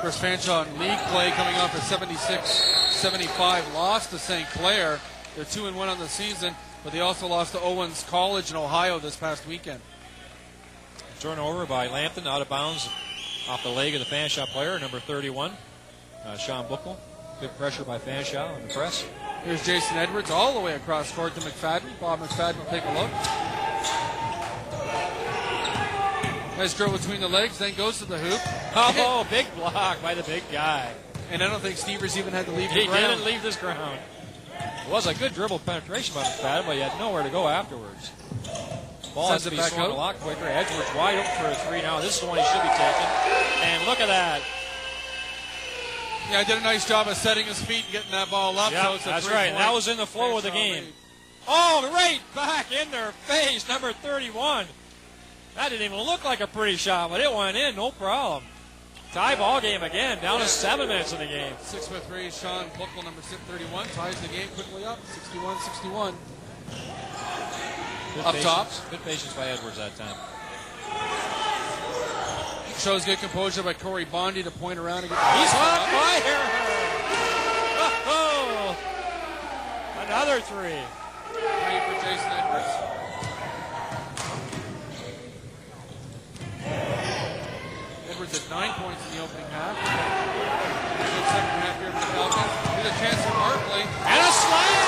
course, Fanshawe in league play coming off a 76-75 loss to St. Clair. They're 2-1 on the season, but they also lost to Owens College in Ohio this past weekend. Turnover by Lambton, out of bounds off the leg of the Fanshawe player, number 31, Sean Buckle. Good pressure by Fanshawe in the press. Here's Jason Edwards all the way across court to McFadden. Bob McFadden will take a look. Nice drill between the legs, then goes to the hoop. Oh, big block by the big guy. And I don't think Stevers even had to leave the He ground. didn't leave this ground. It was a good dribble penetration by McFadden, but he had nowhere to go afterwards. Ball has to be swung a lot quicker. Edwards wide open for a three now. This is the one he should be taking. And look at that. Yeah, he did a nice job of setting his feet and getting that ball up. Yep, so it's that's right. And that was in the flow of the game. Oh, right back in their face, number 31. That didn't even look like a pretty shot, but it went in, no problem. Tie ball game again, down to 7 minutes in the game. 6'3", Sean Buckle, number 31, ties the game quickly up, 61-61. Up top. Good patience by Edwards that time. Shows good composure by Corey Bondi to point around and get. He's on fire! Oh, another three. Three for Jason Edwards. Edwards at 9 points in the opening half. Good second half here for the Falcons. Here's a chance for Barkley. And a slam!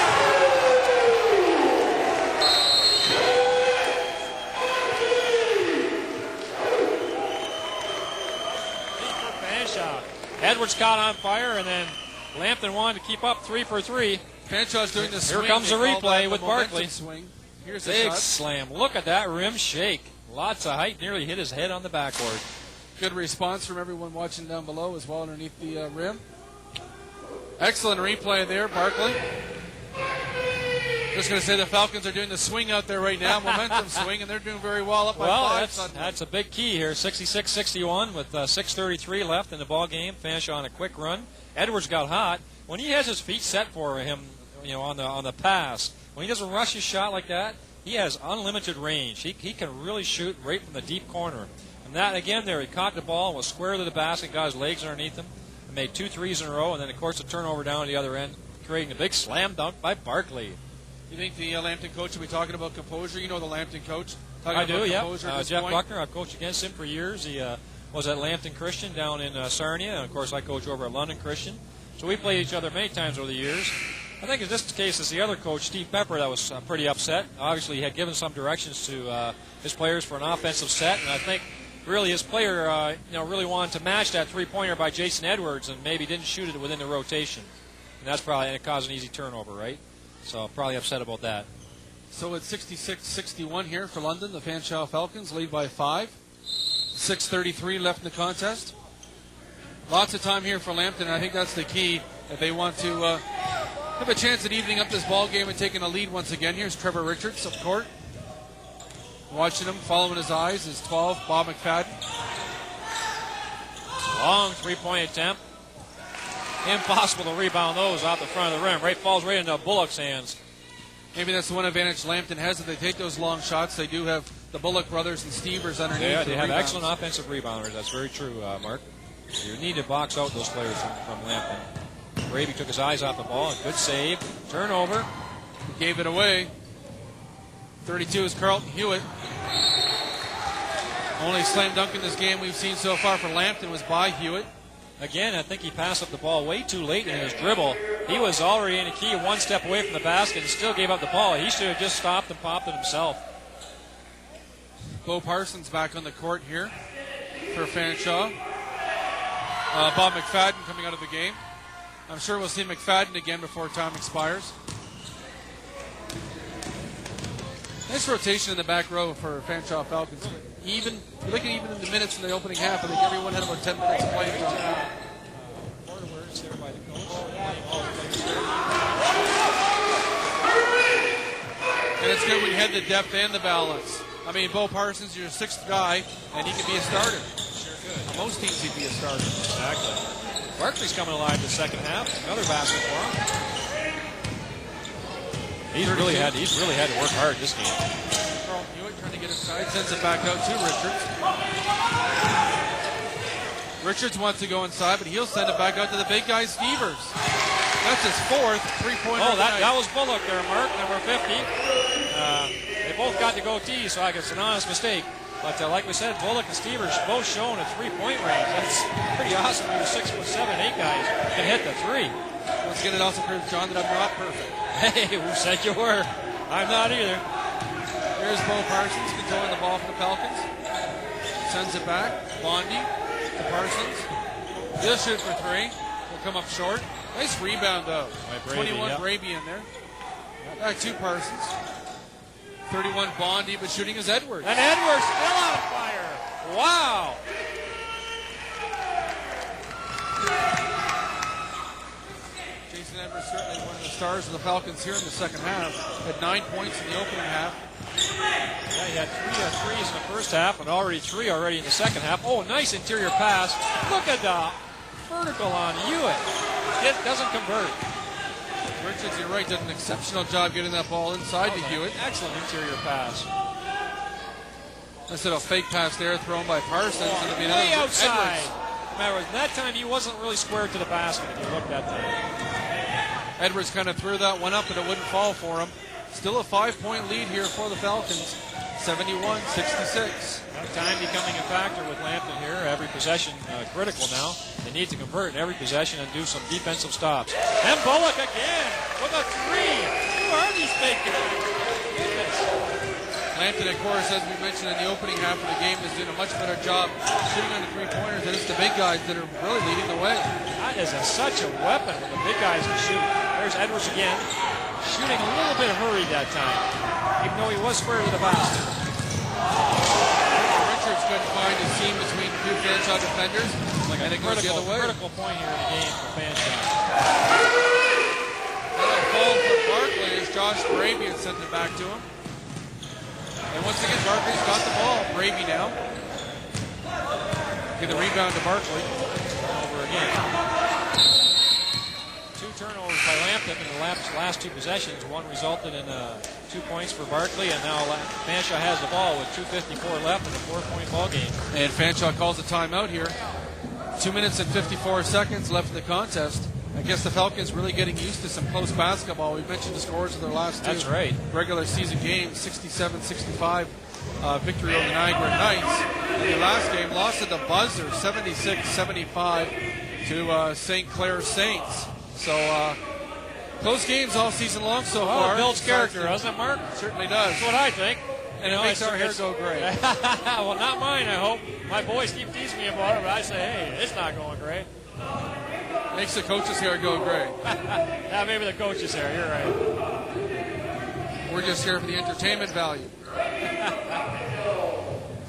Edwards caught on fire, and then Lambton wanted to keep up 3 for 3. Fanshaw's doing the swing. Here comes the replay with Barkley. Swing. Here's big slam. Look at that rim shake. Lots of height. Nearly hit his head on the backboard. Good response from everyone watching down below as well underneath the rim. Excellent replay there, Barkley. Just going to say the Falcons are doing the swing out there right now, momentum swing, and they're doing very well up by 5. That's a big key here. 66-61 with 6:33 left in the ball game. Fanshawe on a quick run. Edwards got hot. When he has his feet set for him, on the pass, when he doesn't rush his shot like that, he has unlimited range. He can really shoot right from the deep corner. And that again there, he caught the ball, was square to the basket, got his legs underneath him, and made 2 threes in a row, and then of course a turnover down at the other end, creating a big slam dunk by Barkley. You think the Lambton coach will be talking about composure? You know the Lambton coach? I do, yeah. Jeff Buckner, I've coached against him for years. He was at Lambton Christian down in Sarnia, and of course I coach over at London Christian. So we played each other many times over the years. I think in this case it's the other coach, Steve Pepper, that was pretty upset. Obviously he had given some directions to his players for an offensive set, and I think really his player really wanted to match that three-pointer by Jason Edwards and maybe didn't shoot it within the rotation. And that's probably going to cause an easy turnover, right? So probably upset about that. So it's 66-61 here for London. The Fanshawe Falcons lead by 5. 6:33 left in the contest. Lots of time here for Lambton, and I think that's the key if they want to have a chance at evening up this ball game and taking a lead once again. Here's Trevor Richards up court. Watching him, following his eyes is 12, Bob McFadden. Long three-point attempt. Impossible to rebound those off the front of the rim. Right falls right into Bullock's hands. Maybe that's the one advantage Lambton has. If they take those long shots, they do have the Bullock brothers and Stevers underneath. Yeah, they have excellent offensive rebounders. That's very true, Mark. You need to box out those players from Lambton. Gravy took his eyes off the ball. Good save. Turnover. He gave it away. 32 is Carlton Hewitt. Only slam dunk in this game we've seen so far for Lambton was by Hewitt. Again, I think he passed up the ball way too late in his dribble. He was already in a key, one step away from the basket, and still gave up the ball. He should have just stopped and popped it himself. Bo Parsons back on the court here for Fanshawe. Bob McFadden coming out of the game. I'm sure we'll see McFadden again before time expires. Nice rotation in the back row for Fanshawe Falcons. You're looking even in the minutes in the opening half. I think everyone had about 10 minutes of playing time. Words there by the coach. And it's good when you had the depth and the balance. I mean, Bo Parsons, you're a 6th guy, and he could be a starter. Sure could. Most teams he'd be a starter. Exactly. Barkley's coming alive the second half. Another basket for him. He's really had to work hard this game. Carlton Hewitt trying to get inside, sends it back out to Richards. Richards wants to go inside, but he'll send it back out to the big guy, Stevers. That's his fourth three-pointer. Oh, that was Bullock there, Mark, number 50. They both got the goatee, so I guess it's an honest mistake. But like we said, Bullock and Stevers both showing a three-point range. That's pretty awesome. You're 6'7", 8 guys can hit the three. Once again, it also proves, John, that I'm not perfect. Hey, who said you were? I'm not either. Here's Bo Parsons controlling the ball for the Falcons. Sends it back. Bondi to Parsons. He'll shoot for three. Will come up short. Nice rebound, though. 21 Braby in there. Back to Parsons. 31 Bondi, but shooting is Edwards. And Edwards still on fire. Wow. Jason Edwards certainly one of the stars of the Falcons here in the second half. Had 9 points in the opening half. Yeah, he had 3 threes in the first half and already 3 in the second half. Oh, nice interior pass. Look at the vertical on Hewitt. It doesn't convert. Richards, you're right, did an exceptional job getting that ball inside to Hewitt. Excellent interior pass. Instead of a fake pass there thrown by Parsons. And it'll be Way another outside. Edwards. Remember, that time he wasn't really square to the basket if you look that time. Edwards kind of threw that one up, but it wouldn't fall for him. Still a 5-point lead here for the Falcons. 71-66. Time becoming a factor with Lambton here. Every possession critical now. They need to convert in every possession and do some defensive stops. And Bullock again with a three. Who are these big guys? Goodness. Lambton, of course, as we mentioned in the opening half of the game, is doing a much better job shooting on the three-pointers. And it's the big guys that are really leading the way. That is such a weapon when the big guys can shoot. There's Edwards again. Shooting a little bit hurried that time, even though he was square to the basket. Richards couldn't find a seam between two Fanshawe defenders, and it goes the other way. Critical point here in the game for Fanshawe. And a ball for Barkley as Josh Brabian sent it back to him. And once again, Barkley's got the ball. Braby now. Get the rebound to Barkley. Over again. 2 turnovers by Lambton in the last 2 possessions. One resulted in 2 points for Barkley, and now Fanshawe has the ball with 2:54 left in a 4-point ball game. And Fanshawe calls a timeout here. 2 minutes and 54 seconds left in the contest. I guess the Falcons really getting used to some close basketball. We mentioned the scores of their last 2 regular season games, 67-65 victory over the Niagara Knights. In the last game, lost at the buzzer, 76-75 to St. Clair Saints. So, close games all season long so far. It builds character, doesn't it, Mark? Certainly does. That's what I think. And it makes our hair go gray. Well, not mine, I hope. My boys keep teasing me about it, but I say, hey, it's not going gray. Makes the coach's hair go gray. Yeah, maybe the coach's hair. You're right. We're just here for the entertainment value.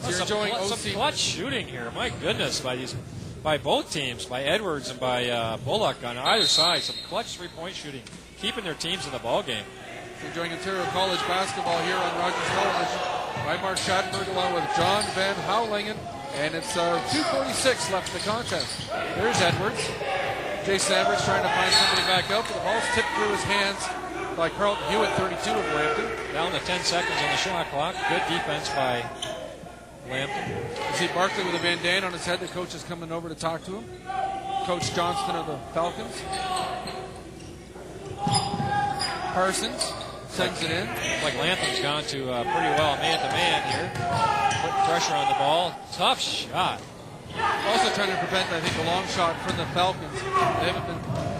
So you're enjoying some clutch shooting here. My goodness, by both teams, by Edwards and by Bullock on either side. Some clutch three-point shooting, keeping their teams in the ball game. Enjoying Ontario College basketball here on Rogers Television. By Mark Schattenberg along with John Van Houwelingen. And it's 2:46 left in the contest. There's Edwards. Jason Edwards trying to find somebody back out, but the ball's tipped through his hands by Carlton Hewitt, 32 of Lambton. Down to 10 seconds on the shot clock. Good defense by Lambton. You see Barkley with a bandana on his head. The coach is coming over to talk to him. Coach Johnston of the Falcons. Parsons sends it in. Like Lambton's gone to pretty well man-to-man here. Putting pressure on the ball. Tough shot. Also trying to prevent, I think, a long shot from the Falcons. They haven't been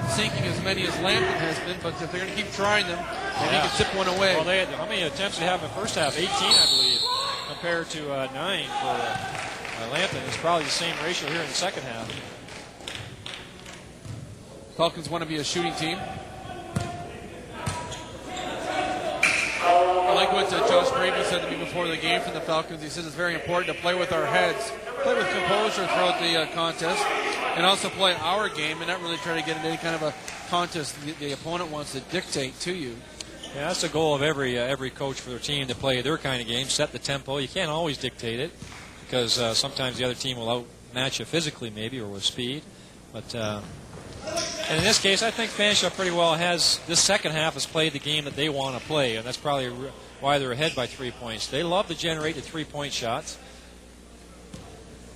sinking as many as Lambton has been, but if they're going to keep trying them, they need to tip one away. Well, they had, how many attempts they have in the first half? 18, I believe, compared to 9 for Lambton. It's probably the same ratio here in the second half. Falcons want to be a shooting team. I like what Josh Brady said to me before the game from the Falcons. He says it's very important to play with our heads, play with composure throughout the contest, and also play our game and not really try to get into any kind of a contest the opponent wants to dictate to you. Yeah, that's the goal of every coach for their team, to play their kind of game, set the tempo. You can't always dictate it because sometimes the other team will outmatch you physically maybe or with speed. But and in this case, I think Fanshawe pretty well has, this second half has played the game that they want to play, and that's probably why they're ahead by 3 points. They love to generate the 3-point shots.